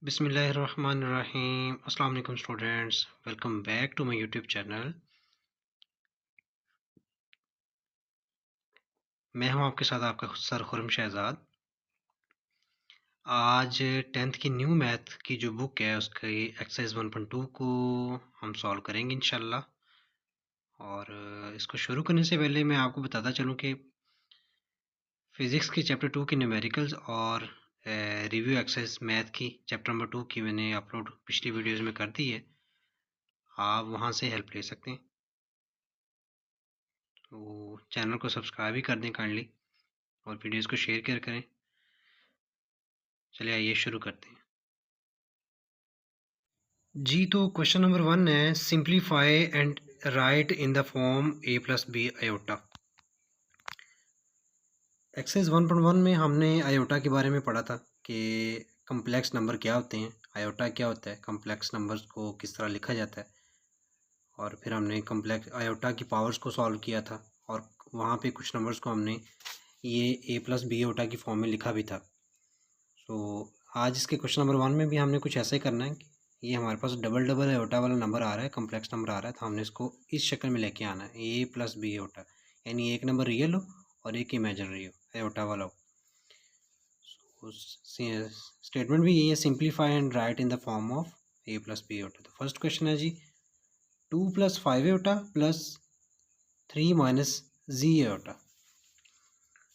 बिस्मिल्लाहिर्रहमानिर्रहीम। अस्सलाम वालेकुम students, welcome back to my YouTube channel. मैं हूं आपके साथ आपका सर खुरम शहजाद। आज 10th की न्यू मैथ की जो बुक है उसकी एक्सरसाइज 1.2 को हम सॉल्व करेंगे इंशाल्लाह। और इसको शुरू करने से पहले मैं आपको बताता चलूं कि फिज़िक्स के चैप्टर 2 की न्यूमेरिकल्स और रिव्यू एक्सरसाइज मैथ की चैप्टर नंबर 2 की मैंने अपलोड पिछली वीडियोज़ में कर दी है। आप वहां से हेल्प ले सकते हैं। तो चैनल को सब्सक्राइब भी कर दें काइंडली और वीडियोस को शेयर करें। चलिए आइए शुरू करते हैं जी। तो क्वेश्चन नंबर 1 है, simplify and write in the form a plus B iota. Exercise 1.1 में हमने आयोटा के बारे में पढ़ा था कि कम्प्लेक्स नंबर क्या होते हैं, आयोटा क्या होता है, कम्प्लेक्स नंबर्स को किस तरह लिखा जाता है। और फिर हमने कम्प्लेक्स आयोटा की पावर्स को सॉल्व किया था और वहाँ पे कुछ नंबर्स को हमने ये a प्लस बी आयोटा की फॉर्म में लिखा भी था। तो आज इसके क्वेश्चन नंबर 1 में भी हमने कुछ ऐसा ही करना है कि ये हमारे पास डबल डबल आयोटा वाला नंबर आ रहा है, कम्प्लेक्स नंबर आ रहा है, तो हमने इसको इस शक्ल में लेके आना है, ए प्लस बी आयोटा, यानी एक नंबर रियल हो और एक इमेजिनरी हो, आयोटा वाला हो। स्टेटमेंट भी यही है, simplify and write in the form of A plus B iota. तो फर्स्ट क्वेश्चन है जी, 2 प्लस 5 आयोटा प्लस 3 माइनस जी आयोटा।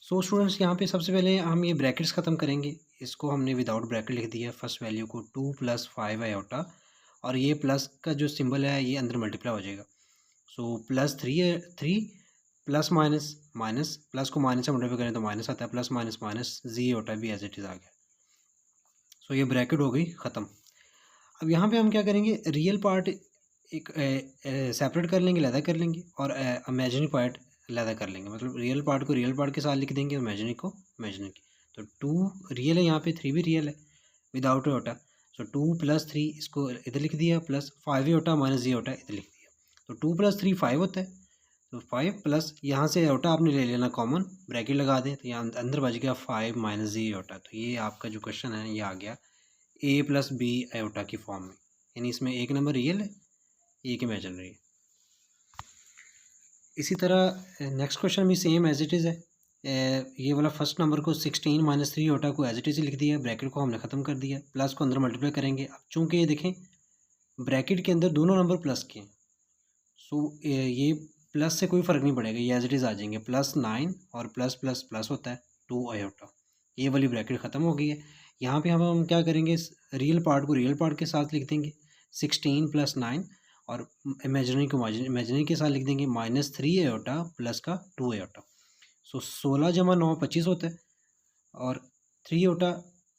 सो स्टूडेंट्स यहाँ पे सबसे पहले हम ये ब्रैकेट्स ख़त्म करेंगे। इसको हमने विदाउट ब्रैकेट लिख दिया फर्स्ट वैल्यू को, 2 प्लस 5 आयोटा, और ये प्लस का जो सिंबल है ये अंदर मल्टीप्लाई हो जाएगा। So plus 3 plus minus minus, plus को माइनस से मल्टीप्लाई करें तो माइनस आता है, प्लस माइनस माइनस जी आयोटा भी एज इट इज़ आ गया। सो ये ब्रैकेट हो गई ख़त्म। अब यहाँ पे हम क्या करेंगे, रियल पार्ट एक सेपरेट कर लेंगे, अलग कर लेंगे, और इमेजिनरी पार्ट अलग कर लेंगे। मतलब रियल पार्ट को रियल पार्ट के साथ लिख देंगे, इमेजिनरी को इमेजिनरी की। तो 2 रियल है, यहाँ पे 3 भी रियल है विदाउट आयोटा। सो 2 प्लस 3 इसको इधर लिख दिया, प्लस 5 आयोटा माइनस जी आयोटा इधर लिख दिया। तो 2 प्लस 3 5 होता है। तो 5 प्लस यहाँ से आयोटा आपने ले लेना कॉमन, ब्रैकेट लगा दें, तो यहाँ अंदर बच गया 5 माइनस जी आयोटा। तो ये आपका जो क्वेश्चन है ये आ गया ए प्लस बी आयोटा की फॉर्म में, यानी इसमें एक नंबर रियल है, एक इमेजिनरी है। इसी तरह नेक्स्ट क्वेश्चन भी सेम एज इट इज़ है। ये वाला फर्स्ट नंबर को 16 माइनस 3 आयोटा को एज इट इज़ लिख दिया, ब्रैकेट को हमने ख़त्म कर दिया, प्लस को अंदर मल्टीप्लाई करेंगे। अब चूँकि ये देखें ब्रैकेट के अंदर दोनों नंबर प्लस के हैं, सो ये प्लस से कोई फ़र्क नहीं पड़ेगा, ये एज इट इज़ आ जाएंगे। प्लस 9 और प्लस प्लस प्लस होता है 2 आयोटा। ये वाली ब्रैकेट ख़त्म हो गई है। यहाँ पे हम क्या करेंगे, रियल पार्ट को रियल पार्ट के साथ लिख देंगे, 16 प्लस 9, और इमेजिनरी को इमेजिनरी के साथ लिख देंगे, माइनस 3 आयोटा प्लस का 2 आयोटा। सो 16 जमा 9 25 होता है, और 3 आयोटा,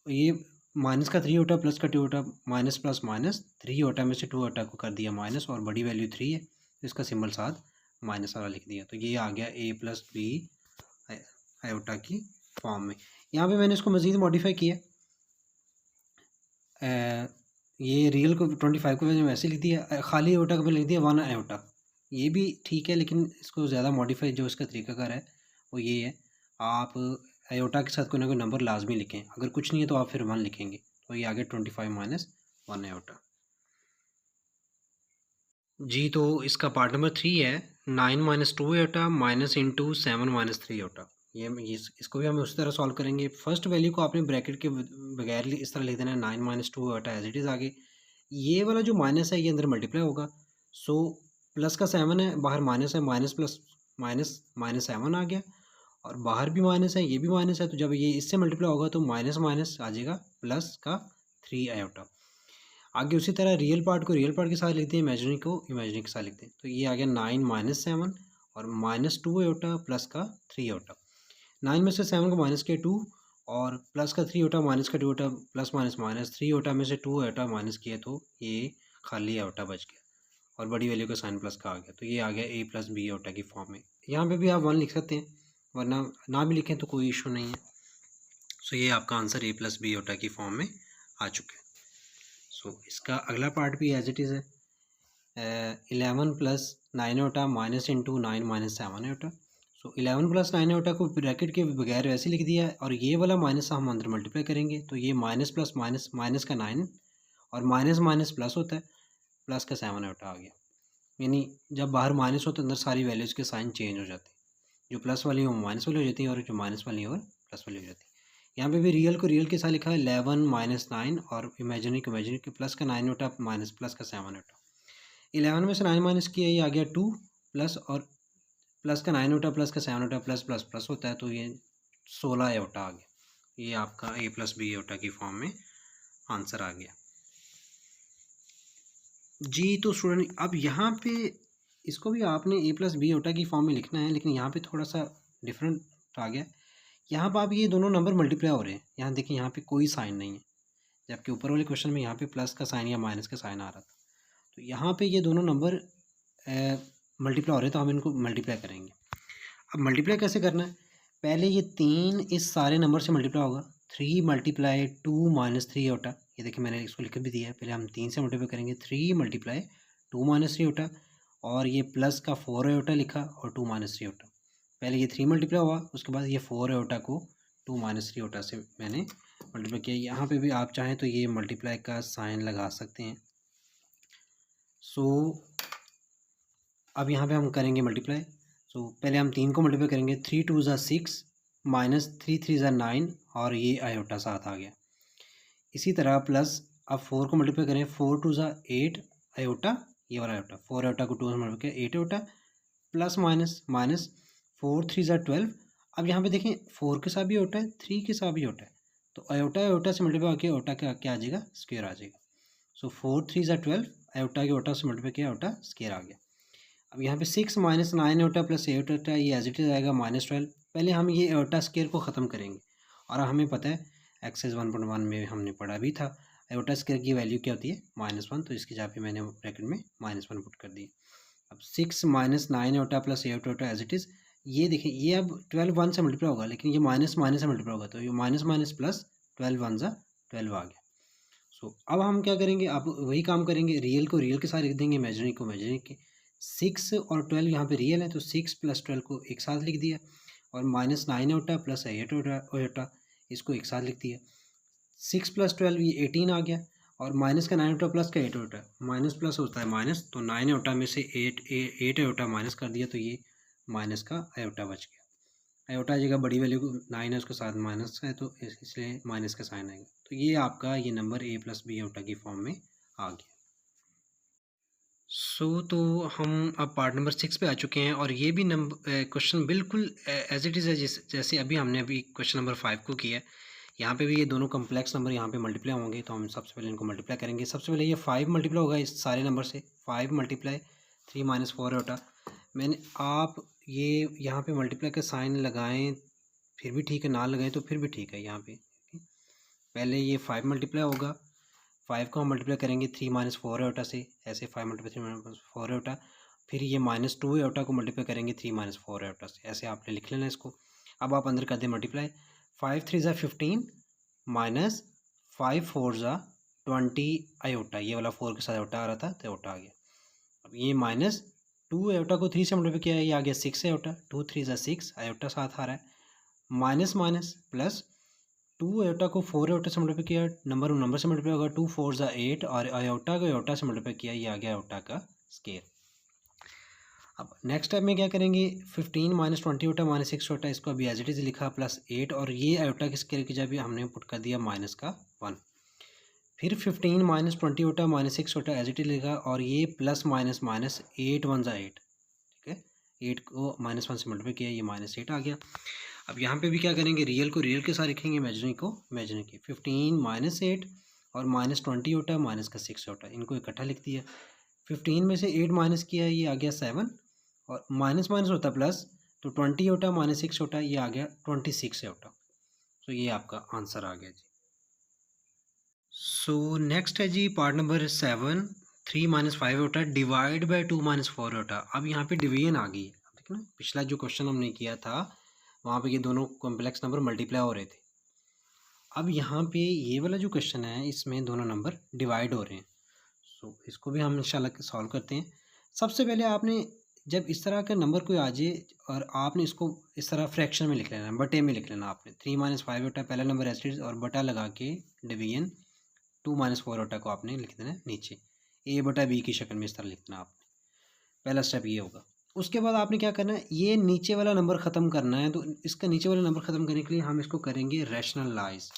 ये माइनस का 3 आयोटा प्लस का 2 iota, minus plus minus, 3 iota में से 2 आयोटा को कर दिया माइनस, और बड़ी वैल्यू 3 है, इसका सिंबल साथ माइनस वाला लिख दिया। तो ये आ गया ए प्लस बी आयोटा की फॉर्म में। यहाँ पे मैंने इसको मज़ीद मॉडिफाई किया, ये रियल को 25 को मैंने वैसे लिख दिया, खाली आयोटा को मैंने लिख दिया 1 आयोटा। ये भी ठीक है, लेकिन इसको ज़्यादा मॉडिफाई जो इसका तरीकाकार है वो ये है, आप आयोटा के साथ कोई ना कोई नंबर लाजमी लिखें, अगर कुछ नहीं है तो आप फिर 1 लिखेंगे। तो ये आगे 25 माइनस 1 आयोटा। जी तो इसका पार्ट नंबर 3 है, 9 minus 2 iota minus into 7 minus 3 iota. ये इसको भी हम उसी तरह सॉल्व करेंगे। फर्स्ट वैल्यू को आपने ब्रैकेट के बगैर इस तरह लिख देना है, 9 minus 2 iota as it is आगे। ये वाला जो माइनस है ये अंदर मल्टीप्लाई होगा। सो प्लस का 7 है, बाहर माइनस है, माइनस प्लस माइनस माइनस 7 आ गया, और बाहर भी माइनस है, ये भी माइनस है, तो जब ये इससे मल्टीप्लाई होगा तो माइनस माइनस आ जाएगा प्लस का 3 आयोटा। आगे उसी तरह रियल पार्ट को रियल पार्ट के साथ लिखते हैं, इमेजिनरी को इमेजिनरी के साथ लिखते हैं। तो ये आ गया 9 माइनस 7 और माइनस 2 आयोटा प्लस का 3 आयोटा। 9 में से 7 को माइनस किया 2, और प्लस का 3 आयोटा माइनस का 2 iota, plus minus minus, 3 iota में से 2 आयोटा माइनस किया तो ये खाली आयोटा बच गया, और बड़ी वैल्यू का साइन प्लस का आ गया। तो ये आ गया ए प्लस बी आयोटा की फॉर्म में। यहाँ पे भी आप 1 लिख सकते हैं, वरना ना भी लिखें तो कोई इशू नहीं है। सो ये आपका answer A plus B iota की फॉर्म में आ चुका है। सो इसका अगला पार्ट भी एज इट इज़ है, 11 plus 9 iota minus into 9 minus 7 iota. So 11 plus 9 iota को ब्रैकेट के बगैर वैसे लिख दिया है, और ये वाला माइनस हम अंदर मल्टीप्लाई करेंगे तो ये माइनस प्लस माइनस, माइनस का 9 और माइनस माइनस प्लस होता है, प्लस का 7 आयोटा आ गया। यानी जब बाहर माइनस होता है अंदर सारी वैल्यूज़ के साइन चेंज हो जाते हैं, जो प्लस वाली हो माइनस वाली हो जाती है और जो माइनस वाली हो प्लस वाली हो जाती है। यहाँ पे भी रियल को रियल के साथ लिखा है 11 माइनस 9 और इमेजिनरी को इमेजिनरी के, प्लस का 9 होता माइनस प्लस का 7 होता। 11 में से 9 माइनस किया ये आ गया 2 प्लस, और प्लस का 9 होता प्लस का 7 होता प्लस प्लस प्लस होता है, तो ये 16 एयोटा आ गया। ये आपका ए प्लस बी एयोटा की फॉर्म में आंसर आ गया जी। तो स्टूडेंट अब यहाँ पे इसको भी आपने ए प्लस बी एयोटा की फॉर्म में लिखना है, लेकिन यहाँ पे थोड़ा सा डिफरेंट आ गया। यहाँ पर आप ये दोनों नंबर मल्टीप्लाई हो रहे हैं, यहाँ देखिए यहाँ पे कोई साइन नहीं है, जबकि ऊपर वाले क्वेश्चन में यहाँ पे प्लस का साइन या माइनस का साइन आ रहा था। तो यहाँ पे ये दोनों नंबर मल्टीप्लाई हो रहे हैं, तो हम इनको मल्टीप्लाई करेंगे। अब मल्टीप्लाई कैसे करना है, पहले ये 3 इस सारे नंबर से मल्टीप्लाई होगा, 3 मल्टीप्लाई 2 माइनस 3 होता, ये देखिए मैंने इसको लिख भी दिया है। पहले हम 3 से मल्टीप्लाई करेंगे, 3 मल्टीप्लाई 2 माइनस 3 होता, और ये प्लस का 4 होता लिखा और 2 माइनस 3 होता। पहले ये 3 मल्टीप्लाई हुआ, उसके बाद ये 4 होता को 2 माइनस 3 होता से मैंने मल्टीप्लाई किया। यहाँ पे भी आप चाहें तो ये मल्टीप्लाई का साइन लगा सकते हैं। सो अब यहाँ पे हम करेंगे मल्टीप्लाई। सो पहले हम 3 को मल्टीप्लाई करेंगे, 3 2 ज़ा 6 माइनस 3 3 ज़ा 9 और ये आयोटा साथ आ गया। इसी तरह प्लस अब 4 को मल्टीप्लाई करें, 4 2 ज़ा 8 आयोटा, ये वाला आयोटा 4 आयोटा को 2 से मल्टीप्लाई किया 8 आयोटा, प्लस माइनस माइनस 4 3 ज़ा 12। अब यहाँ पे देखें 4 के साथ भी होता है, 3 के साथ भी होता है, तो आयोटा आयोटा से मल्टीप्लाई होकर आयोटा का क्या आ जाएगा, स्क्वायर आ जाएगा। सो 4 3 ज़ा 12, आयोटा के आयोटा से मल्टीप्लाई किया आयोटा स्क्वायर आ गया। अब यहाँ पे 6 माइनस 9 आयोटा प्लस 8 आयोटा, ये एज इट इज आएगा -12। पहले हम ये आयोटा स्क्वायर को ख़त्म करेंगे, और हमें पता है एक्सरसाइज 1.1 में हमने पढ़ा भी था आयोटा स्क्वायर की वैल्यू क्या होती है, -1, तो इसकी जगह पे मैंने ब्रैकेट में -1 पुट कर दी। अब 6 minus 9 iota plus 8 iota as it is, ये देखिए ये अब 12 1 से मल्टीप्लाई होगा, लेकिन ये माइनस माइनस से मल्टीप्लाई होगा, तो ये माइनस माइनस प्लस 12 1 ज़ा 12 आ गया। सो अब हम क्या करेंगे, अब वही काम करेंगे, रियल को रियल के साथ लिख देंगे, इमेजिनरी को इमेजिनरी के। 6 और 12 यहाँ पे रियल है, तो 6 प्लस 12 को एक साथ लिख दिया, और माइनस 9 होता प्लस 8 होता इसको एक साथ लिख दिया। 6 प्लस 12 ये 18 आ गया, और माइनस का 9 होता प्लस का 8 होता, माइनस प्लस होता है माइनस, तो 9 होता में से 8 होता माइनस कर दिया, तो ये माइनस का आयोटा बच गया। आयोटा जगह बड़ी वैल्यू को 9 है उसके साथ माइनस है, तो इसलिए माइनस का साइन आएगा। तो ये आपका ये number A plus B iota की फॉर्म में आ गया। तो हम अब पार्ट नंबर 6 पे आ चुके हैं, और ये भी नंबर क्वेश्चन बिल्कुल एज इट इज़ है जैसे अभी हमने अभी क्वेश्चन नंबर 5 को किया है। यहाँ पे भी ये दोनों कम्प्लेक्स नंबर यहाँ पे मल्टीप्लाई होंगे, तो हम सबसे पहले इनको मल्टीप्लाई करेंगे। सबसे पहले ये 5 मल्टीप्लाई होगा इस सारे नंबर से, 5 मल्टीप्लाई 3 माइनस 4 होता। मैंने आप ये यहाँ पे मल्टीप्लाई का साइन लगाएं फिर भी ठीक है, ना लगाएं तो फिर भी ठीक है। यहाँ पे पहले ये 5 मल्टीप्लाई होगा, 5 को हम मल्टीप्लाई करेंगे 3 माइनस 4 आयोटा से, ऐसे 5 मल्टीप्लाई 3 माइनस 4 आयोटा, फिर ये -2 आयोटा को मल्टीप्लाई करेंगे 3 माइनस 4 आयोटा से, ऐसे आपने लिख लेना इसको। अब आप अंदर कर दें मल्टीप्लाई, 5 3 ज़ा 15 माइनस 5 4 ज़ा 20 आयोटा, ये वाला 4 के साथ आयोटा आ रहा था तो आयोटा आ गया। अब ये -2 आयोटा को 3 से मल्टीप्लाई किया, ये आ गया 6 आयोटा, 2 3 ज़ा 6 आयोटा साथ आ रहा है, माइनस माइनस प्लस 2 आयोटा को 4 आयोटा से मल्टीप्लाई किया, नंबर से मल्टीप्लाई होगा, 2 4 ज़ा 8, और आयोटा को आयोटा से मल्टीप्लाई किया, ये आ गया आयोटा का स्क्वायर। अब नेक्स्ट स्टेप में क्या करेंगे, 15 माइनस 20 आयोटा माइनस 6 आयोटा, इसको अभी एज इट इज़ लिखा प्लस 8, और ये आयोटा के स्क्वायर की जगह हमने पुट कर दिया माइनस का 1। फिर 15 minus 20 iota minus 6 iota as it is लिखा, और ये प्लस माइनस माइनस 8 1 ज़ा 8, ठीक है, 8 को -1 से मल्टीप्लाई किया, ये -8 आ गया। अब यहाँ पे भी क्या करेंगे, रियल को रियल के साथ लिखेंगे, इमेजिनरी को इमेजिनरी के। 15 माइनस 8 और -20 होता है माइनस का 6 होता है, इनको इकट्ठा लिख दिया। 15 में से 8 माइनस किया, ये आ गया 7, और माइनस माइनस होता है प्लस, तो 20 होता है माइनस 6 होता है, ये आ गया 26 होता। तो ये आपका आंसर आ गया जी। सो नेक्स्ट है जी पार्ट नंबर 7, 3 माइनस 5 होता है डिवाइड बाई 2 माइनस 4 होता। अब यहाँ पे डिवीजन आ गई है, देखना पिछला जो क्वेश्चन हमने किया था वहाँ पे ये दोनों कॉम्प्लेक्स नंबर मल्टीप्लाई हो रहे थे। अब यहाँ पे ये वाला जो क्वेश्चन है इसमें दोनों नंबर डिवाइड हो रहे हैं। सो इसको भी हम इंशाल्लाह सॉल्व करते हैं। सबसे पहले आपने जब इस तरह का नंबर कोई आ जाए और आपने इसको इस तरह फ्रैक्शन में लिख लेना है, बटे में लिख लेना आपने, 3 - 5 होता पहला नंबर एसिड और बटा लगा के डिवीजन 2 - 4 होता को आपने लिख देना है नीचे, ए बटा बी की शक्ल में इस तरह लिखना आपने। पहला स्टेप ये होगा। उसके बाद आपने क्या करना है, ये नीचे वाला नंबर ख़त्म करना है, तो इसका नीचे वाला नंबर ख़त्म करने के लिए हम इसको करेंगे रैशनलाइज।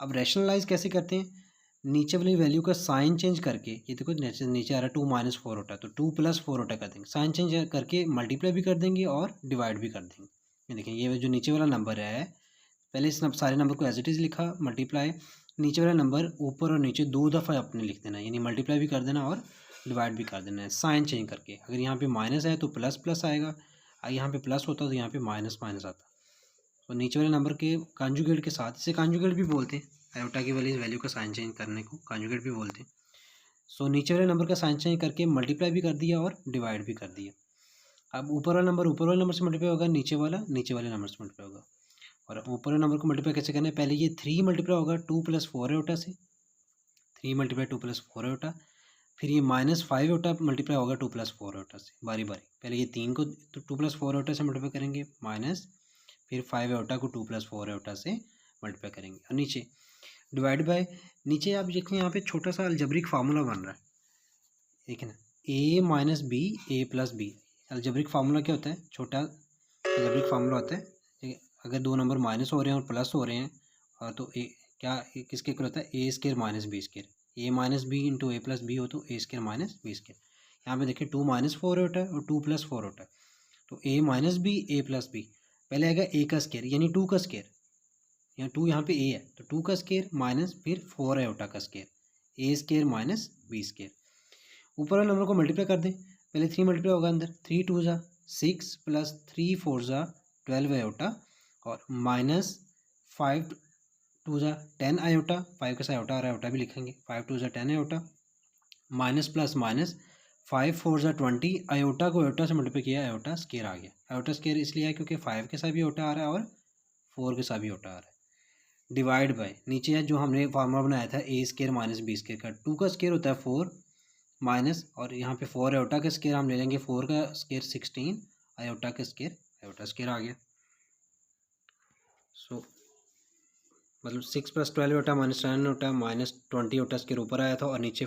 अब रैशनलाइज कैसे करते हैं, नीचे वाली वैल्यू का साइन चेंज करके, ये देखो नीचे आ रहा है 2 - 4 होता है, तो 2 + 4 होता कर देंगे, साइन चेंज करके मल्टीप्लाई भी कर देंगे और डिवाइड भी कर देंगे। ये देखिए ये जो नीचे वाला नंबर है, पहले इस सारे नंबर को एज इट इज़ लिखा, मल्टीप्लाई, नीचे वाला नंबर ऊपर और नीचे 2 दफ़ा आपने लिख देना, यानी मल्टीप्लाई भी कर देना और डिवाइड भी कर देना है साइन चेंज करके। अगर यहाँ पे माइनस है तो प्लस प्लस आएगा, यहाँ पे प्लस होता तो यहाँ पे माइनस माइनस आता। तो नीचे वाले नंबर के कॉन्जुगेट के साथ, इसे कॉन्जुगेट भी बोलते हैं, आयोटा की वाली वैल्यू का साइन चेंज करने को कॉन्जुगेट भी बोलते हैं। सो नीचे वाले नंबर का साइन चेंज करके मल्टीप्लाई भी कर दिया और डिवाइड भी कर दिया। अब ऊपर वाला नंबर ऊपर वाले नंबर से मल्टीप्लाई होगा, नीचे वाला नीचे वाले नंबर से मल्टीप्लाई होगा। और ऊपर वाले नंबर को मल्टीप्लाई कैसे करना है, पहले ये 3 मल्टीप्लाई होगा 2 + 4 आयोटा से, 3 × 2 + 4 आयोटा, फिर ये -5 आयोटा मल्टीप्लाई होगा 2 + 4 आयोटा से, बारी बारी। पहले ये 3 को 2 + 4 आयोटा से मल्टीप्लाई करेंगे माइनस, फिर 5 आयोटा को 2 + 4 आयोटा से मल्टीप्लाई करेंगे। और नीचे डिवाइड बाय, नीचे आप देखिए यहाँ पे छोटा सा अलजेब्रिक फार्मूला बन रहा है, ठीक है ना, a - b a + b। Algebraic formula क्या होता है, छोटा अलजेब्रिक फार्मूला होता है, ठीक है। अगर दो नंबर माइनस हो रहे हैं और प्लस हो रहे हैं, और तो ए क्या किसके इक्वल होता है, a² - b², a - b × a + b हो तो a² - b²। यहाँ पे देखिए 2 - 4 होता है और 2 + 4 होता है, तो a - b a + b, पहले आएगा a का स्केयर यानी 2 का स्केयर, यहाँ 2 यहाँ पे a है तो 2 का स्केयर माइनस फिर 4 आयोटा का स्केयर, a² - b²। ऊपर वाले नंबर को मल्टीप्लाई कर दें, पहले 3 मल्टीप्लाई होगा अंदर, 3 × 2 = 6 + 3 × 4 = 12 आयोटा, और -5 × 2 = 10 आयोटा, 5 के साथ आयोटा और आयोटा भी लिखेंगे, 5 × 2 = 10 iota, minus plus minus 5 × 4 = 20, iota को आयोटा से मल्टीप्लाई किया, आयोटा स्केयर आ गया। आयोटा स्केयर इसलिए है क्योंकि 5 के साथ भी आयोटा आ रहा है और 4 के साथ भी आयोटा आ रहा है। डिवाइड बाय, नीचे जो हमने फार्मूला बनाया था a² - b² का, 2 का स्केयर होता है 4 माइनस, और यहाँ पे 4 आयोटा का स्केयर हम ले लेंगे, 4 का स्केयर 16, आयोटा का स्केयर आयोटा स्केयर आ गया। सो मतलब 6 + 12 आयोटा -10 आयोटा -20 आयोटा स्केयर ऊपर आया था, और नीचे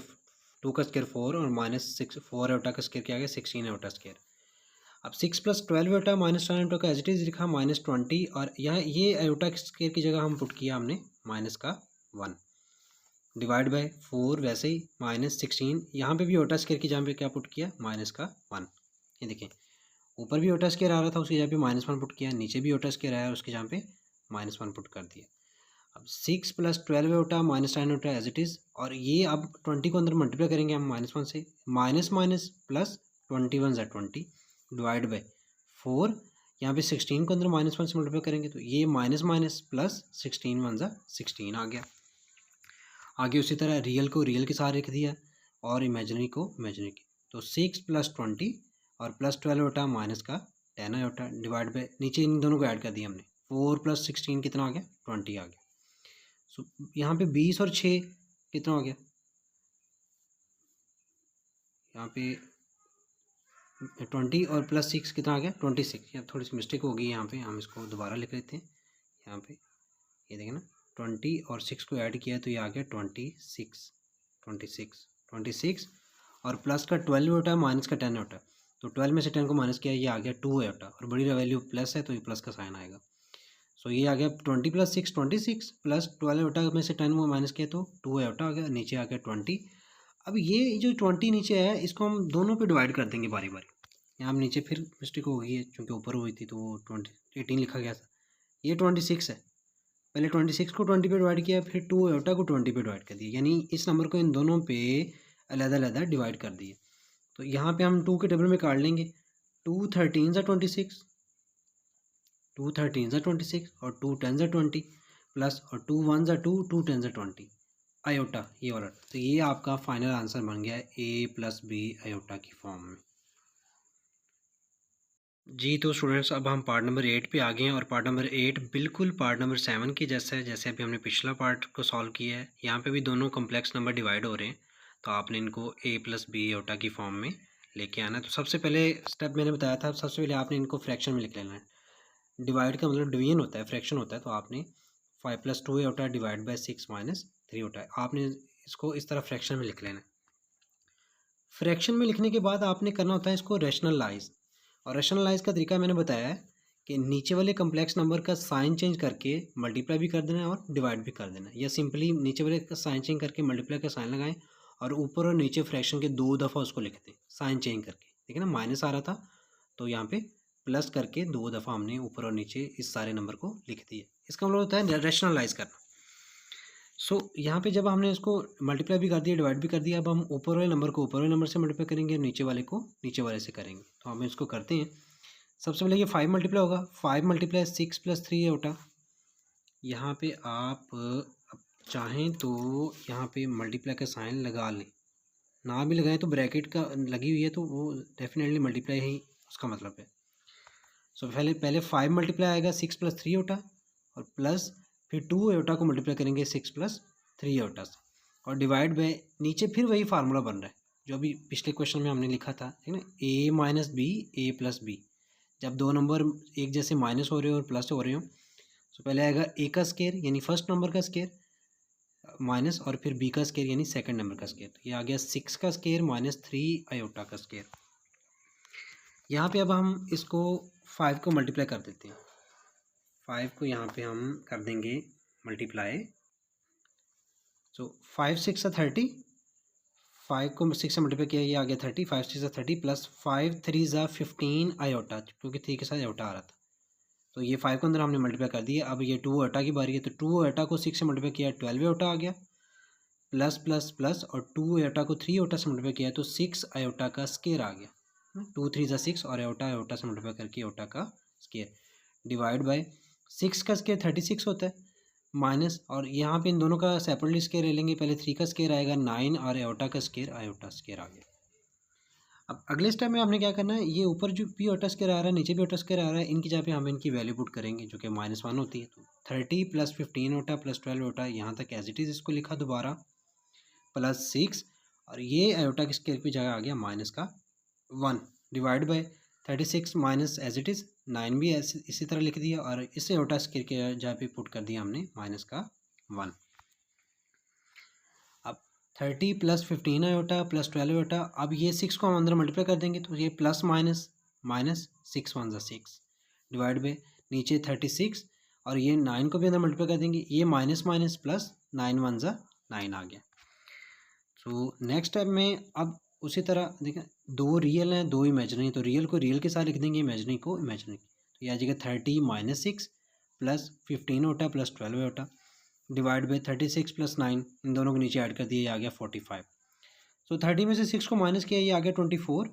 2 का स्केयर 4 और -6 4 आयोटा का स्केयर क्या आ गया, 16 आयोटा स्केयर। अब 6 + 12 आयोटा -10 आयोटा का एज इट इज लिखा -20, और यहाँ ये आयोटा स्केयर की जगह हम पुट किया हमने -1, डिवाइड बाय 4 वैसे ही -16, यहाँ पे भी आयोटा स्केयर की जगह पे क्या पुट किया, -1। ये देखें ऊपर भी आयोटा स्केयर आ रहा था, उसकी जगह पे -1 पुट किया, नीचे भी आयोटा स्केयर आया उसकी जगह पे -1 पुट कर दिया। अब 6 + 12 iota -10 iota as it is, और ये अब 20 को अंदर मल्टीप्लाई करेंगे हम -1 से, minus minus plus 21 = 20, divide by 4, यहाँ पे 16 को अंदर -1 से मल्टीप्लाई करेंगे, तो ये माइनस माइनस प्लस 16 × 1 = 16 आ गया। आगे उसी तरह रियल को रियल के साथ लिख दिया और इमेजिनरी को इमेजिनरी के, तो 6 + 20 और +12 आयोटा -10 आयोटा, डिवाइड बाय, नीचे इन दोनों को ऐड कर दिया हमने, 4 + 16 कितना आ गया, 20 आ गया। सो यहाँ पे 20 और 6 कितना हो गया, यहाँ पे 20 और +6 कितना आ गया, 26। यहाँ थोड़ी सी मिस्टेक हो गई, यहाँ पे हम इसको दोबारा लिख लेते हैं। यहाँ पे ये देखें ना, 20 और 6 को ऐड किया तो ये आ गया 26 और प्लस का 12 होता है, माइनस का 10 होता है, तो 12 में से 10 को माइनस किया, ये आ गया 2 होता है, और बड़ी वैल्यू प्लस है तो ये प्लस का साइन आएगा। सो ये आ गया 20 + 6 26, प्लस 12 आयोटा में से 10 को माइनस किया तो 2 आयोटा आ गया, नीचे आ गया 20। अब ये जो 20 नीचे है इसको हम दोनों पे डिवाइड कर देंगे बारी बारी। यहाँ हम नीचे फिर मिस्टेक हो गई है, चूँकि ऊपर हुई थी तो वो 18 लिखा गया था, ये 26 है, पहले 26 को 20 पे डिवाइड किया, फिर 2 आयोटा को 20 पे डिवाइड कर दिया, यानी इस नंबर को इन दोनों पे अलग-अलग डिवाइड कर दिया। तो यहाँ पे हम 2 के टेबल में काट लेंगे, 2 13 = 26, 2 13 = 26 और 2 10 = 20, प्लस और 2 1 = 2, 2 10 = 20 आयोटा, ये वाला। तो ये आपका फाइनल आंसर बन गया है a + b आयोटा की फॉर्म में। जी तो स्टूडेंट्स अब हम पार्ट नंबर 8 पे आ गए हैं, और पार्ट नंबर 8 बिल्कुल पार्ट नंबर 7 के जैसा है, जैसे अभी हमने पिछला पार्ट को सॉल्व किया है। यहाँ पे भी दोनों कॉम्प्लेक्स नंबर डिवाइड हो रहे हैं, तो आपने इनको a + b आयोटा की फॉर्म में लेके आना है। तो सबसे पहले स्टेप मैंने बताया था, सबसे पहले आपने इनको फ्रैक्शन में लिख लेना है। डिवाइड का मतलब डिवीजन होता है, फ्रैक्शन होता है, तो आपने 5 + 2a होता है डिवाइड बाय 6 - 3 होता है। आपने इसको इस तरह फ्रैक्शन में लिख लेना है। फ्रैक्शन में लिखने के बाद आपने करना होता है इसको रैशनलाइज, और रैशनलाइज का तरीका मैंने बताया है कि नीचे वाले कम्प्लेक्स नंबर का साइन चेंज करके मल्टीप्लाई भी कर देना है और डिवाइड भी कर देना है, या सिंपली नीचे वाले का साइन चेंज करके मल्टीप्लाई का साइन लगाएं और ऊपर और नीचे फ्रैक्शन के 2 दफ़ा उसको लिख दें साइन चेंज करके। ठीक है ना, माइनस आ रहा था तो यहाँ पे प्लस करके 2 दफ़ा हमने ऊपर और नीचे इस सारे नंबर को लिख दिया। इसका मतलब होता है रैशनलाइज करना। सो यहाँ पे जब हमने इसको मल्टीप्लाई भी कर दिया, डिवाइड भी कर दिया, अब हम ऊपर वाले नंबर को ऊपर वाले नंबर से मल्टीप्लाई करेंगे और नीचे वाले को नीचे वाले से करेंगे। तो हम इसको करते हैं। सबसे पहले ये 5 मल्टीप्लाई होगा, 5 × 6 + 3 है होता। यहाँ पे आप अब चाहें तो यहाँ पे मल्टीप्लाई का साइन लगा लें, ना भी लगाएं तो ब्रैकेट का लगी हुई है तो वो डेफिनेटली मल्टीप्लाई ही उसका मतलब है। सो पहले 5 मल्टीप्लाई आएगा 6 + 3 होता, और प्लस फिर 2 एटा को मल्टीप्लाई करेंगे 6 + 3 एटा से, और डिवाइड बाय नीचे फिर वही फार्मूला बन रहा है जो अभी पिछले क्वेश्चन में हमने लिखा था, ठीक है ना, a - b a + b। जब दो नंबर एक जैसे माइनस हो रहे हो और प्लस हो रहे हो, तो पहले आएगा a का स्केयर यानी फर्स्ट नंबर का स्केयर माइनस, और फिर b का स्केयर यानी सेकंड नंबर का स्केयर। तो ये आ गया 6 का स्केयर -3 आयोटा का स्केयर। यहाँ पे अब हम इसको 5 को मल्टीप्लाई कर देते हैं। 5 को यहाँ पे हम कर देंगे मल्टीप्लाई। सो 5 × 6 = 30, 5 को 6 से मल्टीप्लाई किया, ये आ गया 30, 5 × 6 = 30 प्लस 5 × 3 = 15 आयोटा, क्योंकि 3 के साथ आयोटा आ रहा था तो ये 5 के अंदर हमने मल्टीप्लाई कर दिया। अब ये 2 आयोटा की बारी है, तो 2 आयोटा को 6 से मल्टीप्लाई किया 12 आयोटा आ गया, प्लस प्लस प्लस, और 2 आयोटा को 3 आयोटा से मल्टीप्लाई किया तो 6 आयोटा का स्केयर आ गया। 2 × 3 = 6 और आयोटा आयोटा से मल्टीप्लाई करके आयोटा का स्केयर, डिवाइड बाय 6 का स्केयर 36 होता है, माइनस, और यहाँ पे इन दोनों का सेपरेटली स्केयर ले लेंगे। पहले 3 का स्केयर आएगा 9 और आयोटा का स्केयर आयोटा स्केयर आ गया। अब अगले स्टेप में हमने क्या करना है, ये ऊपर जो भी आयोटा स्केयर आ रहा है नीचे भी आयोटा स्केयर आ रहा है, इनकी जगह पे हम इनकी वैल्यू पुट करेंगे जो कि -1 होती है। तो 30 + 15 आयोटा + 12 आयोटा, यहाँ तक एज इट इज़ इसको लिखा दोबारा, प्लस 6, और ये आयोटा की स्केयर की जगह आ गया -1, divide by 36 minus as it is 9 भी इसी तरह लिख दिया, और इस आयोटा स्केयर के जगह पे पुट कर दिया हमने -1। अब 30 + 15 आयोटा + 12 आयोटा, अब ये 6 को हम अंदर मल्टीप्लाई कर देंगे तो ये plus minus minus 6 × 1 = 6, divide by नीचे 36, और ये 9 को भी अंदर मल्टीप्लाई कर देंगे, ये माइनस माइनस प्लस 9 × 1 = 9 आ गया। तो नेक्स्ट स्टेप में अब उसी तरह देखें, 2 रियल हैं 2 इमेजनरी, तो रियल को रियल के साथ लिख देंगे, इमेजनरी को इमेजनरी। तो ये आ जाएगा 30 - 6 plus 15 iota + 12 iota, divide by 36 + 9, इन दोनों को नीचे ऐड कर दिया, ये आ गया 45। सो 30 में से 6 को माइनस किया, ये आ गया 24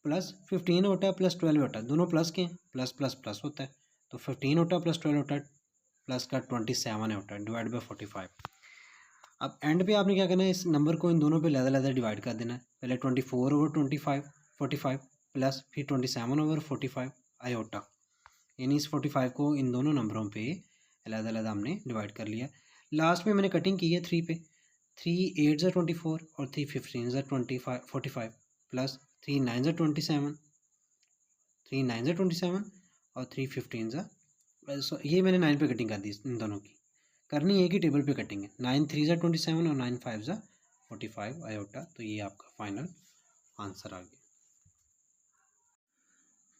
प्लस 15 आयोटा + 12 आयोटा, दोनों प्लस के हैं, प्लस प्लस प्लस होता है, तो 15 आयोटा + 12 आयोटा प्लस का 27 आयोटा, डिवाइड बाय 45। अब एंड पे आपने क्या करना है, इस नंबर को इन दोनों पे लहदा डिवाइड कर देना है। पहले 24/25 45 प्लस फिर 27/45 आयोटा, यानी इस 45 को इन दोनों नंबरों पे अलग-अलग हमने डिवाइड कर लिया। लास्ट में मैंने कटिंग की है 3 पे, 3 8 = 24 और 3 15 = 25 45 प्लस 3 9 = 27, 3 9 = 27 और 3 15 ये मैंने 9 पे कटिंग कर दी इन दोनों की। करनी है कि टेबल पे कटिंग है, 9 3 = 27 और 9 5 = 45 आयोटा। तो ये आपका फाइनल आंसर आ गया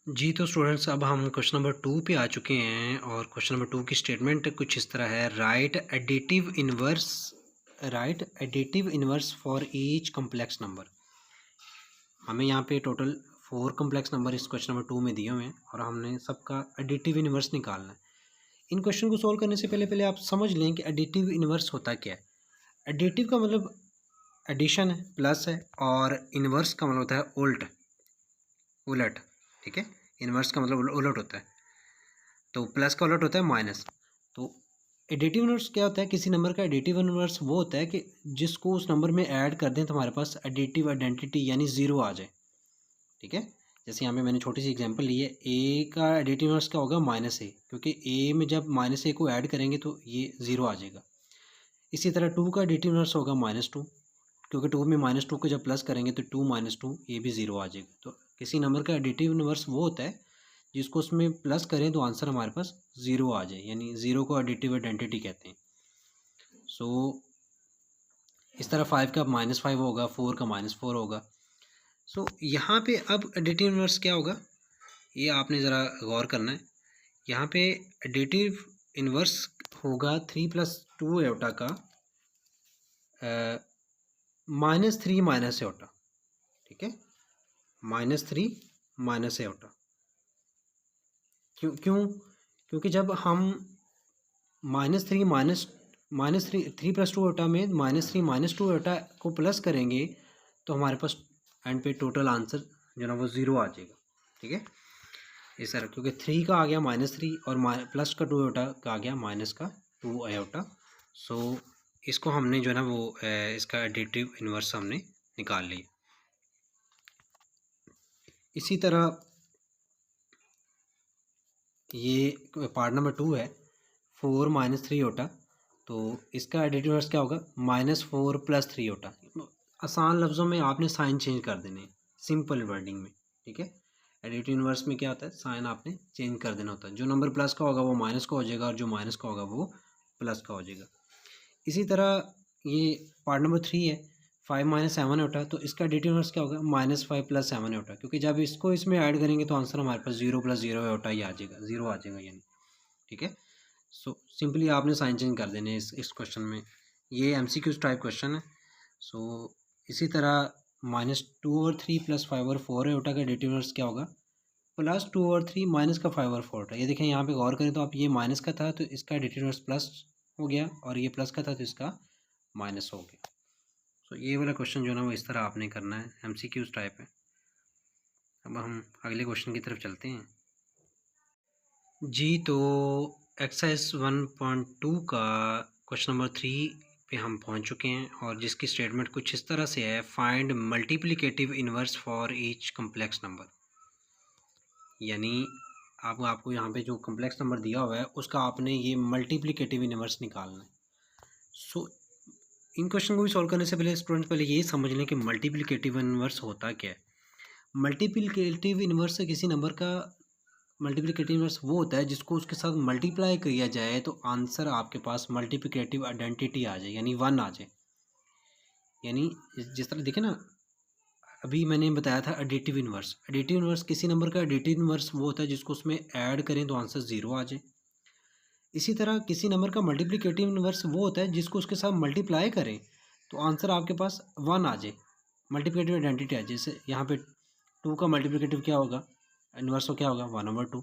जी। तो स्टूडेंट्स अब हम क्वेश्चन नंबर 2 पे आ चुके हैं, और क्वेश्चन नंबर 2 की स्टेटमेंट कुछ इस तरह है, right additive inverse for each complex number. हमें यहाँ पे टोटल 4 कम्प्लेक्स नंबर इस क्वेश्चन नंबर 2 में दिए हुए हैं, और हमने सबका एडिटिव इन्वर्स निकालना है। इन क्वेश्चन को सॉल्व करने से पहले आप समझ लें कि एडिटिव इन्वर्स होता क्या है। एडिटिव का मतलब एडिशन है, प्लस है, और इन्वर्स का मतलब होता है उलट। ठीक है, इन्वर्स का मतलब उलट होता है, तो प्लस का उलट होता है माइनस। तो एडिटिव इन्वर्स क्या होता है, किसी नंबर का एडिटिव इन्वर्स वो होता है कि जिसको उस नंबर में ऐड कर दें तो हमारे पास एडिटिव आइडेंटिटी यानी 0 आ जाए। ठीक है, जैसे यहाँ पे मैंने छोटी सी एग्जांपल ली है, ए का एडिटिव इन्वर्स क्या होगा -a, क्योंकि ए में जब -a को ऐड करेंगे तो ये 0 आ जाएगा। इसी तरह 2 का एडिटिव इन्वर्स होगा -2, क्योंकि 2 में -2 को जब प्लस करेंगे तो 2 - 2 ये भी 0 आ जाएगा। तो किसी नंबर का एडिटिव इन्वर्स वो होता है जिसको उसमें प्लस करें तो आंसर हमारे पास 0 आ जाए, यानी 0 को एडिटिव आइडेंटिटी कहते हैं। सो इस तरह 5 का -5 होगा, 4 का -4 होगा। सो यहाँ पे अब एडिटिव इन्वर्स क्या होगा ये आपने ज़रा गौर करना है। यहाँ पे एडिटिव इन्वर्स होगा 3 + 2 एटा का -3 - एटा, ठीक है, -3 - एटा। क्योंकि जब हम -3 + 2 एटा में -3 - 2 एटा को प्लस करेंगे तो हमारे पास एंड पे टोटल आंसर जो ना वो 0 आ जाएगा, ठीक है। इस तरह क्योंकि 3 का आ गया -3 और प्लस का 2 एटा का आ गया -2 एटा। सो इसको हमने जो है ना वो इसका एडिटिव इन्वर्स हमने निकाल लिया। इसी तरह ये पार्ट नंबर 2 है, 4 - 3 एटा, तो इसका एडिटिव इन्वर्स क्या होगा -4 + 3 एटा। आसान लफ्ज़ों में आपने साइन चेंज कर देने, सिंपल वर्डिंग में, ठीक है। एडिटिव इन्वर्स में क्या होता है, साइन आपने चेंज कर देना होता है। जो नंबर प्लस का होगा वो माइनस का हो जाएगा और जो माइनस का होगा वो प्लस का हो जाएगा। इसी तरह ये पार्ट नंबर 3 है, 5 - 7 एटा, तो इसका एडिटिव इन्वर्स क्या होगा -5 + 7 एटा, क्योंकि जब इसको इसमें ऐड करेंगे तो आंसर हमारे पास 0 + 0 एटा ही आ जाएगा, 0 आ जाएगा यानी, ठीक है। सो सिंपली आपने साइन चेंज कर देने इस क्वेश्चन में। ये MCQ टाइप क्वेश्चन है। सो इसी तरह -2/3 + 5/4 एटा का एडिटिव इन्वर्स क्या होगा +2/3 - 5/4 एटा। ये देखें यहाँ पे गौर करें तो आप ये माइनस का था तो इसका एडिटिव इन्वर्स प्लस हो गया और ये प्लस का था तो इसका माइनस हो गया। सो ये वाला क्वेश्चन जो है ना वो इस तरह आपने करना है, MCQ टाइप है। अब हम अगले क्वेश्चन की तरफ चलते हैं जी। तो एक्सरसाइज 1.2 का क्वेश्चन नंबर 3 पे हम पहुंच चुके हैं और जिसकी स्टेटमेंट कुछ इस तरह से है, find multiplicative inverse for each complex number. यानी आपको यहाँ पे जो कम्प्लेक्स नंबर दिया हुआ है उसका आपने ये मल्टीप्लिकेटिव इन्वर्स निकालना है। सो इन क्वेश्चन को भी सॉल्व करने से पहले स्टूडेंट पहले ये समझ लें कि मल्टीप्लिकेटिव इन्वर्स होता क्या है। मल्टीप्लिकेटिव इन्वर्स से किसी नंबर का मल्टीप्लिकेटिव इन्वर्स वो होता है जिसको उसके साथ मल्टीप्लाई किया जाए तो आंसर आपके पास मल्टीप्लिकेटिव आइडेंटिटी आ जाए, यानी 1 आ जाए। यानी जिस तरह देखें ना, अभी मैंने बताया था एडिटिव इन्वर्स। एडिटिव इन्वर्स किसी नंबर का एडिटिव इन्वर्स वो होता है जिसको उसमें ऐड करें तो आंसर 0 आ जाए। इसी तरह किसी नंबर का मल्टीप्लिकेटिव इन्वर्स वो होता है जिसको उसके साथ मल्टीप्लाई करें तो आंसर आपके पास 1 आ जाए, मल्टीप्लिकेटिव आइडेंटिटी आ जाए। जैसे यहाँ पे 2 का मल्टीप्लिकेटिव क्या होगा, इन्वर्स तो क्या होगा 1/2,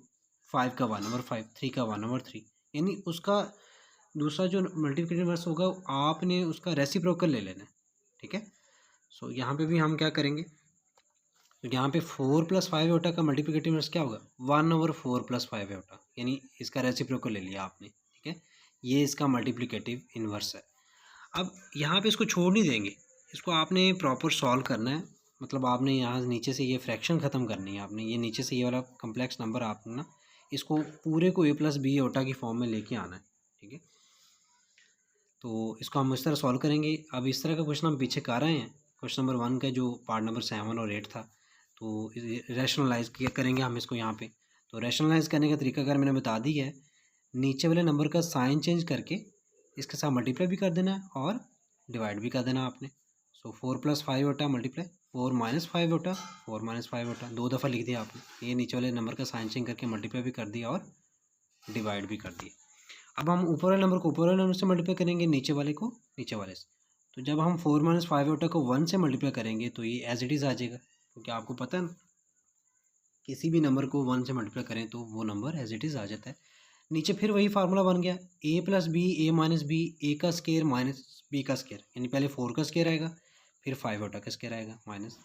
5 का 1/5, 3 का 1/3, यानी उसका दूसरा जो मल्टीप्लिकेटिव इन्वर्स होगा आपने उसका रेसिप्रोकल ले लेना है, ठीक है। सो यहाँ पे भी हम क्या करेंगे, तो यहाँ पे 4 + 5 एटा का मल्टीप्लिकेटिव इन्वर्स क्या होगा 1/4 + 5 एटा, यानी इसका रेसिप्रोकल ले लिया आपने, ठीक है। ये इसका मल्टीप्लिकेटिव इन्वर्स है। अब यहाँ पे इसको छोड़ नहीं देंगे, इसको आपने प्रॉपर सॉल्व करना है। मतलब आपने यहाँ नीचे से ये फ्रैक्शन ख़त्म करनी है, आपने ये नीचे से ये वाला कम्प्लेक्स नंबर आपने ना इसको पूरे को a + b एटा की फॉर्म में लेके आना है, ठीक है। तो इसको हम इस तरह सॉल्व करेंगे। अब इस तरह का क्वेश्चन हम पीछे कर रहे हैं, क्वेश्चन नंबर 1 का जो पार्ट नंबर 7 और 8 था, तो रैशनलाइज करेंगे हम इसको यहाँ पे। तो रैशनलाइज करने का तरीकाकार मैंने बता दी है, नीचे वाले नंबर का साइन चेंज करके इसके साथ मल्टीप्लाई भी कर देना है और डिवाइड भी कर देना आपने। सो 4 + 5 एटा मल्टीप्लाई 4 - 5 एटा, 4 - 5 एटा 2 दफ़ा लिख दिया आपने। ये नीचे वाले नंबर का साइन चेंज करके मल्टीप्लाई भी कर दिया और डिवाइड भी कर दिया। अब हम ऊपर वाले नंबर को ऊपर वाले नंबर से मल्टीप्लाई करेंगे, नीचे वाले को नीचे वाले से। तो जब हम 4 - 5 एटा को 1 से मल्टीप्लाई करेंगे तो ये एज इट इज़ आ जाएगा, क्योंकि आपको पता है किसी भी नंबर को 1 से मल्टीप्लाई करें तो वो नंबर एज इट इज़ आ जाता है। नीचे फिर वही फार्मूला बन गया, a + b a - b a का स्केयर माइनस b का स्केयर, यानी पहले 4 का स्केयर आएगा फिर 5 एटा का स्केयर आएगा माइनस।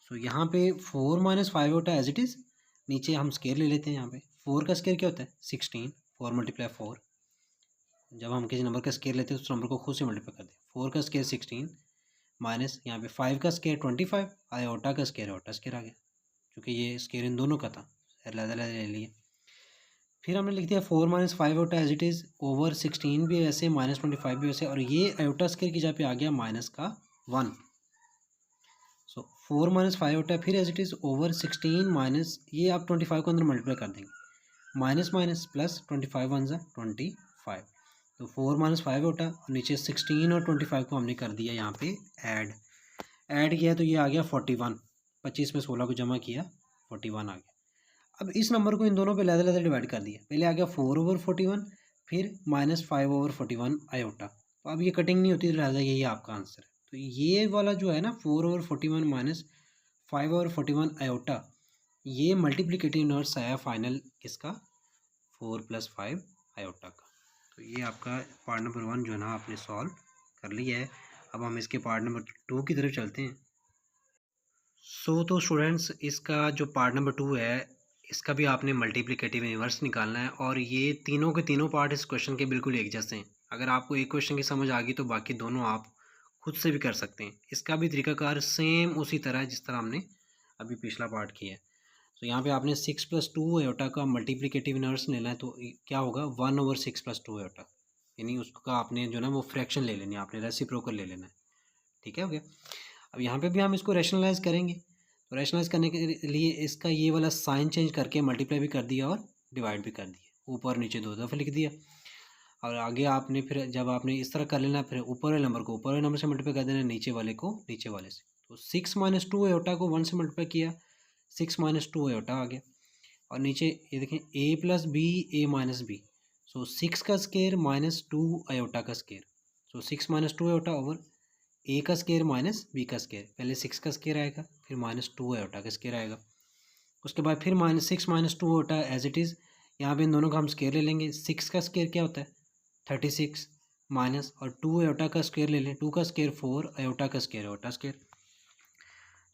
सो यहाँ पे 4 - 5 एटा एज इट इज़, नीचे हम स्केयर ले लेते हैं। यहाँ पे 4 का स्केयर क्या होता है 16, 4 × 4। जब हम किसी नंबर का स्केयर लेते हैं उस नंबर को खुद से मल्टीप्लाई करते हैं। 4 का स्केयर 16 माइनस यहाँ पे 5 का स्केयर 25 एटा का स्केयर एटा स्केयर आ गया, क्योंकि ये स्केयर इन दोनों का था, अलग ले लिए। फिर हमने लिख दिया 4 - 5 एटा एज इट इज़ ओवर 16 भी वैसे -25 भी वैसे, और ये एटा स्केयर की जगह पे आ गया माइनस का 1। सो 4 माइनस 5 होता है, फिर as it is over 16 minus, ये आप 25 को अंदर मल्टीप्लाई कर देंगे, माइनस माइनस प्लस 25 वन ज़ा 25। तो 4 माइनस 5 होता है और नीचे 16 और 25 को हमने कर दिया यहाँ पे ऐड किया, तो ये आ गया 41। 25 में 16 को जमा किया, 41 आ गया। अब इस नंबर को इन दोनों पे लहदा डिवाइड कर दिया, पहले आ गया 4/41, फिर -5/41 आयोटा। तो अब ये कटिंग नहीं होती, तो लिहाजा यही आपका आंसर है। तो ये वाला जो है ना 4/41 माइनस 5/41 आयोटा, ये मल्टीप्लिकेटिव इनवर्स आया फाइनल किसका, 4 + 5 आयोटा का। तो ये आपका पार्ट नंबर 1 जो है ना आपने सॉल्व कर लिया है। अब हम इसके पार्ट नंबर 2 की तरफ चलते हैं। तो स्टूडेंट्स, इसका जो पार्ट नंबर 2 है, इसका भी आपने मल्टीप्लिकेटिव इनवर्स निकालना है, और ये तीनों के तीनों पार्ट इस क्वेश्चन के बिल्कुल एक जैसे हैं। अगर आपको एक क्वेश्चन की समझ आ गई तो बाकी दोनों आप खुद से भी कर सकते हैं। इसका भी तरीकाकार सेम उसी तरह है जिस तरह हमने अभी पिछला पार्ट किया है। तो यहाँ पे आपने 6 + 2 आयोटा का मल्टीप्लिकेटिव इनवर्स लेना है, तो क्या होगा 1/6 + 2 आयोटा, यानी उसका आपने जो ना वो फ्रैक्शन ले लेनी है, आपने रेसिप्रोकल ले लेना है। ठीक है, हो गया। अब यहाँ पे भी हम इसको रैशनलाइज करेंगे, तो रैशनलाइज करने के लिए इसका ये वाला साइन चेंज करके मल्टीप्लाई भी कर दिया और डिवाइड भी कर दिया, ऊपर नीचे 2 दफ़ा लिख दिया। और आगे आपने फिर जब आपने इस तरह कर लेना, फिर ऊपर वाले नंबर को ऊपर वाले नंबर से मल्टीप्लाई कर देना, नीचे वाले को नीचे वाले से। तो 6 - 2 आयोटा को 1 से मल्टीप्लाई किया, 6 - 2 आयोटा आ गया। और नीचे ये देखें a + b a - b, सो 6 का स्केयर -2 आयोटा का square, so 6 - 2 iota over a का स्केयर माइनस b का स्केयर। पहले 6 का स्केयर आएगा, फिर -2 आयोटा का स्केयर आएगा, उसके बाद फिर -6 - 2 आयोटा एज इट इज़। यहाँ पे इन दोनों का हम स्केयर ले लेंगे। 6 का स्केयर क्या होता है 36 माइनस, और 2 आयोटा का स्केयर ले लें, 2 का स्केयर 4, आयोटा का स्केयर आयोटा स्केयर।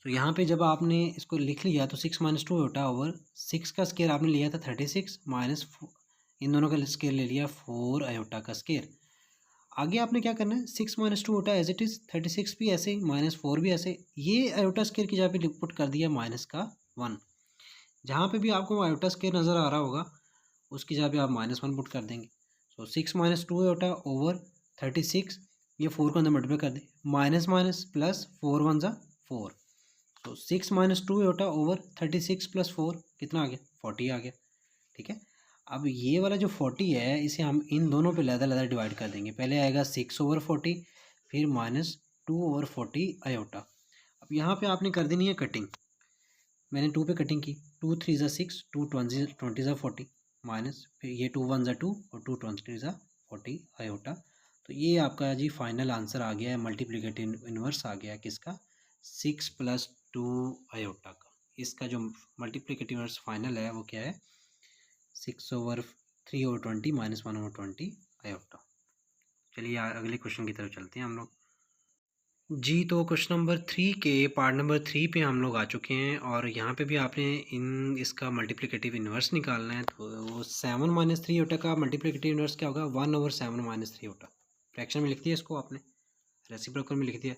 तो यहाँ पे जब आपने इसको लिख लिया तो 6 - 2 आयोटा ओवर 6 का स्केयर आपने लिया था 36 माइनस, इन दोनों का स्केयर ले लिया 4 आयोटा का स्केयर। आगे आपने क्या करना है, 6 - 2 आयोटा एज इट इज़, 36 भी ऐसे ही, -4 भी ऐसे, ये आयोटा स्केयर की जगह पे पुट कर दिया -1। जहाँ पे भी आपको आयोटा स्केयर नज़र आ रहा होगा उसकी जगह पे आप -1 पुट कर देंगे। सो 6 - 2 आयोटा ओवर 36, ये 4 को अंदर मल्टीप्लाई कर दें, माइनस माइनस प्लस 4 × 1 = 4। तो 6 - 2 आयोटा ओवर 36 + 4 कितना आ गया, 40 आ गया। ठीक है, अब ये वाला जो 40 है इसे हम इन दोनों पे लहदा डिवाइड कर देंगे। पहले आएगा 6/40, फिर -2/40 आयोटा। अब यहाँ पे आपने कर देनी है कटिंग। मैंने 2 पे कटिंग की, 2 × 3 = 6, 2 × 20 = 40, माइनस फिर ये 2 × 1 = 2 और 2 × 20 = 40 आयोटा। तो ये आपका जी फाइनल आंसर आ गया है, मल्टीप्लिकेटिव इनवर्स आ गया है किसका, 6 + 2 आयोटा का। इसका जो मल्टीप्लिकेटिव इनवर्स फाइनल है वो क्या है, 6/3/20 -1/20 आयोटा। चलिए अगले क्वेश्चन की तरफ चलते हैं हम लोग जी। तो क्वेश्चन नंबर 3 के पार्ट नंबर 3 पे हम लोग आ चुके हैं, और यहाँ पे भी आपने इसका मल्टीप्लिकेटिव इनवर्स निकालना है। तो 7 - 3 आयोटा का मल्टीप्लिकेटिव इनवर्स क्या होगा, 1/7 - 3 आयोटा। फ्रैक्शन में लिख दिया इसको आपने, रेसिप्रोकल में लिख दिया।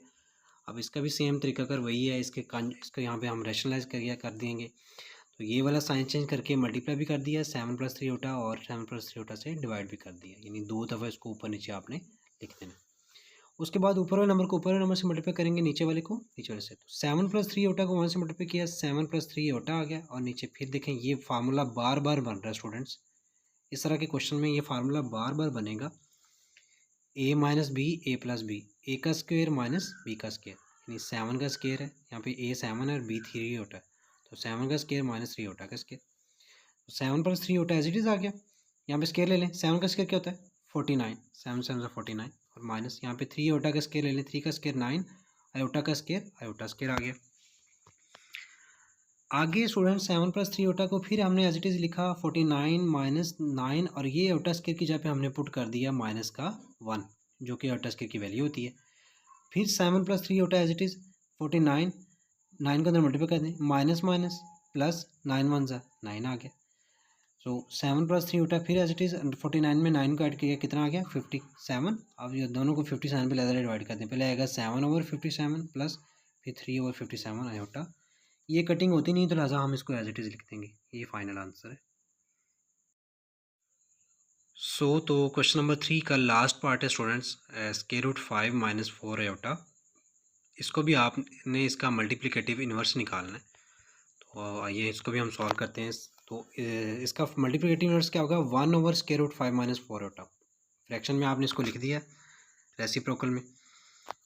अब इसका भी सेम तरीका कर वही है, इसको यहाँ पे हम रैशनलाइज कर देंगे। तो ये वाला साइन चेंज करके मल्टीप्लाई भी कर दिया 7 + 3 आयोटा, और 7 + 3 आयोटा से डिवाइड भी कर दिया, यानी 2 दफ़ा इसको ऊपर नीचे आपने लिख देना। उसके बाद ऊपर वाले नंबर को ऊपर वाले नंबर से मल्टीप्लाई करेंगे, नीचे वाले को नीचे वाले से। तो 7 + 3 आयोटा को 1 से मल्टीप्लाई किया, 7 + 3 आयोटा आ गया, और नीचे फिर देखें ये फार्मूला बार बार बन रहा है स्टूडेंट्स। इस तरह के क्वेश्चन में ये फार्मूला बार बार बनेगा, a - b a + b, a का स्क्वायर माइनस b का स्क्वायर, यानी 7 का स्क्वायर है, यहाँ पे a 7 है और b 3 आयोटा है, तो 7 का स्क्वायर माइनस 3 आयोटा का स्क्वायर। तो 7 + 3 आयोटा एज इट इज़ आ गया। यहाँ पे स्क्वायर ले लें, 7 का स्क्वायर क्या होता है 49, 7 7 = 49, और माइनस यहाँ पे 3 आयोटा का स्क्वायर ले लें, 3 का स्क्वायर 9, आयोटा का स्क्वायर आयोटा स्क्वायर आ गया। आगे स्टूडेंट 7 + 3 आयोटा को फिर हमने एज इट इज़ लिखा 49 - 9, और ये आयोटा स्क्वायर की जगह पे हमने पुट कर दिया -1, जो कि आयोटा स्क्वायर की वैल्यू होती है। फिर 7 + 3 आयोटा एज इट इज़ 49, 9 को अंदर मल्टीप्लाई कर दें, माइनस माइनस प्लस 9 × 1 = 9 आ गया। सो 7 + 3 आयोटा, फिर एज इट इज़ 49 में 9 को ऐड किया, कितना आ गया 57। अब ये दोनों को 57 पे लहदा डिवाइड कर दें, पहले आएगा 7/57 प्लस फिर 3/57 आयोटा। ये कटिंग होती नहीं तो लिहाजा हम इसको एज इट इज़ लिख देंगे, ये फाइनल आंसर है। तो क्वेश्चन नंबर 3 का लास्ट पार्ट है स्टूडेंट्स, √5 - 4 आयोटा। इसको भी आपने इसका मल्टीप्लिकेटिव इन्वर्स निकालना है। तो आइए इसको भी हम सॉल्व करते हैं। तो इसका मल्टीप्लिकेटिव इन्वर्स क्या होगा, 1/√5 - 4 होता। फ्रैक्शन में आपने इसको लिख दिया रेसिप्रोकल में।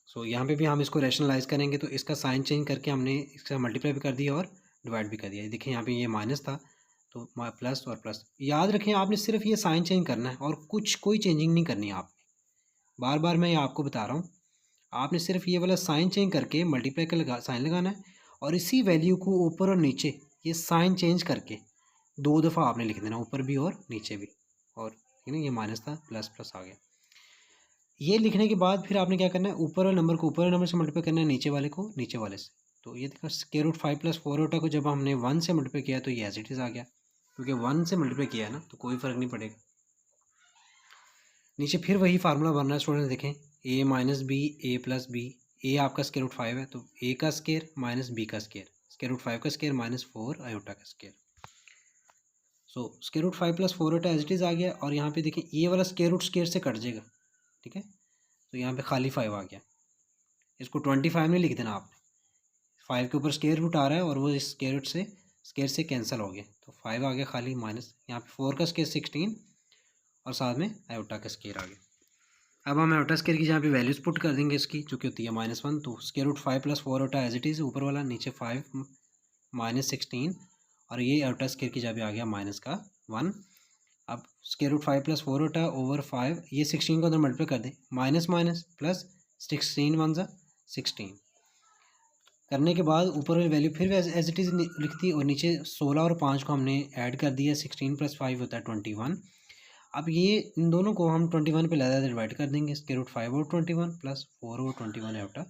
सो यहाँ पे भी हम इसको रैशनलाइज करेंगे तो इसका साइन चेंज करके हमने इसका मल्टीप्लाई भी कर दिया और डिवाइड भी कर दिया। देखिए यहाँ पे ये माइनस था तो प्लस और प्लस। याद रखें आपने सिर्फ ये साइन चेंज करना है और कोई चेंजिंग नहीं करनी है आपने। बार बार मैं ये आपको बता रहा हूँ, आपने सिर्फ ये वाला साइन चेंज करके मल्टीप्लाई का साइन लगाना है और इसी वैल्यू को ऊपर और नीचे ये साइन चेंज करके 2 दफ़ा आपने लिख देना, ऊपर भी और नीचे भी। और ठीक है ना, ये माइनस था प्लस प्लस आ गया। ये लिखने के बाद फिर आपने क्या करना है, ऊपर वाले नंबर को ऊपर वाले नंबर से मल्टीप्लाई करना है, नीचे वाले को नीचे वाले से। तो ये देखो √5 + 4 होता को जब हमने 1 से मल्टीप्लाई किया तो ये एज इट इज़ आ गया, क्योंकि 1 से मल्टीप्लाई किया है ना तो कोई फ़र्क नहीं पड़ेगा। नीचे फिर वही फार्मूला बन रहा है स्टूडेंट, देखें a - b a + b। a आपका √5 है तो a का स्केयर माइनस b का स्केयर, √5 का स्केयर माइनस 4 आयोटा का square. So √5 + 4 iota as it is आ गया। और यहाँ पे देखें ये वाला स्केयर से कट जाएगा, ठीक है। तो यहाँ पे खाली 5 आ गया। इसको 25 नहीं लिख देना आपने, 5 के ऊपर स्केयर रूट आ रहा है और वो इस स्केयर से कैंसिल हो गया तो 5 आ गया खाली माइनस। यहाँ पे 4 का स्केयर 16 और साथ में आयोटा का स्केयर आ गया। अब हम आयोटा स्केयर की जहाँ पे वैल्यूज़ पुट कर देंगे इसकी, जो कि होती है -1। तो √5 + 4 आयोटा एज इट इज़, ऊपर वाला नीचे 5 - 16 और ये आयोटा स्केयर की जहाँ पे आ गया -1। अब √5 + 4 आयोटा ओवर 5, ये 16 को अंदर मल्टीप्लाई कर दें, माइनस माइनस प्लस 16 × 1 = 16 करने के बाद ऊपर वाली वैल्यू फिर एज इट इज़ लिख दी और नीचे 16 और 5 को हमने ऐड कर दिया। 16 + 5 होता है 21। अब ये इन दोनों को हम 21 पे ज़्यादा डिवाइड कर देंगे, √5 और 21 + 4 और 21 आयोटा।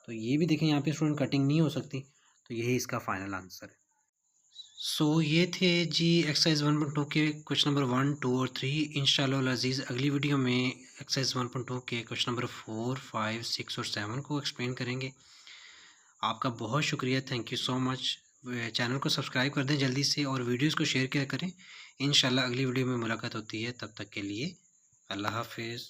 तो ये भी देखें यहाँ पे स्टूडेंट कटिंग नहीं हो सकती, तो यही इसका फाइनल आंसर है। सो ये थे जी एक्सरसाइज 1.2 के क्वेश्चन नंबर 1, 2 और 3। इंशाल्लाह अज़ीज़ अगली वीडियो में एक्सरसाइज 1.2 के क्वेश्चन नंबर 4, 5, 6 और 7 को एक्सप्लेन करेंगे। आपका बहुत शुक्रिया, thank you so much. Channel को सब्सक्राइब कर दें जल्दी से और वीडियोस को शेयर किया करें। इंशाल्लाह अगली वीडियो में मुलाकात होती है, तब तक के लिए अल्लाह हाफिज़।